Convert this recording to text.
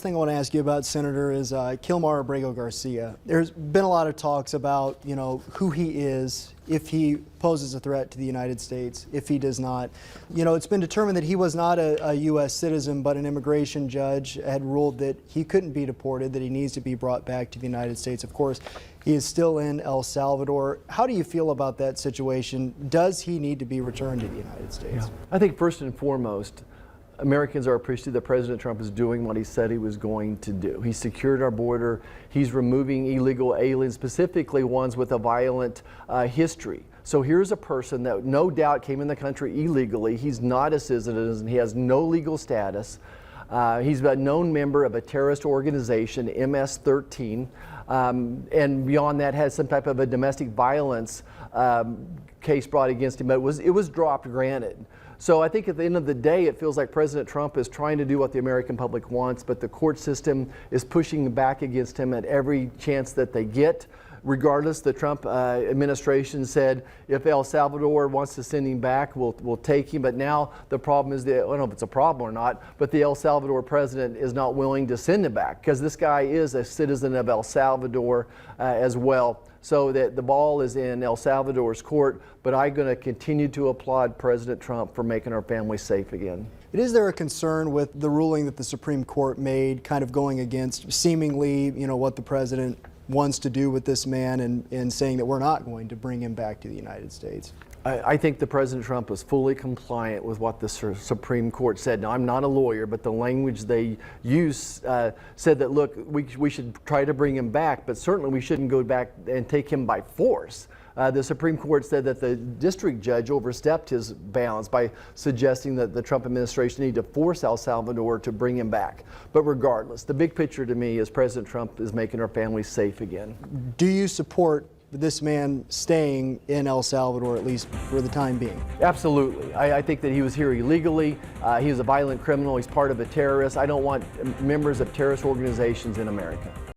Thing I want to ask you about, Senator, is Kilmar Abrego Garcia. There's been a lot of talks about, who he is, if he poses a threat to the United States, if he does not. It's been determined that he was not a U.S. citizen, but an immigration judge had ruled that he couldn't be deported, that he needs to be brought back to the United States. Of course, he is still in El Salvador. How do you feel about that situation? Does he need to be returned to the United States? Yeah. I think first and foremost, Americans are appreciative that President Trump is doing what he said he was going to do. He secured our border. He's removing illegal aliens, specifically ones with a violent history. So here's a person that no doubt came in the country illegally. He's not a citizen. He has no legal status. He's a known member of a terrorist organization, MS-13, and beyond that has some type of a domestic violence case brought against him. But it was dropped, granted. So I think at the end of the day, it feels like President Trump is trying to do what the American public wants, but the court system is pushing back against him at every chance that they get. Regardless, the Trump administration said if El Salvador wants to send him back, we'll take him. But now the problem is, I don't know if it's a problem or not, but the El Salvador president is not willing to send him back because this guy is a citizen of El Salvador as well. So that the ball is in El Salvador's court, but I'm going to continue to applaud President Trump for making our families safe again. Is there a concern with the ruling that the Supreme Court made, kind of going against seemingly, what the president wants to do with this man and saying that we're not going to bring him back to the United States? I think the President Trump was fully compliant with what the Supreme Court said. Now, I'm not a lawyer, but the language they used said that, look, we should try to bring him back, but certainly we shouldn't go back and take him by force. The Supreme Court said that the district judge overstepped his bounds by suggesting that the Trump administration need to force El Salvador to bring him back. But regardless, the big picture to me is President Trump is making our families safe again. Do you support this man staying in El Salvador, at least for the time being? Absolutely. I think that he was here illegally. He was a violent criminal. He's part of a terrorist. I don't want members of terrorist organizations in America.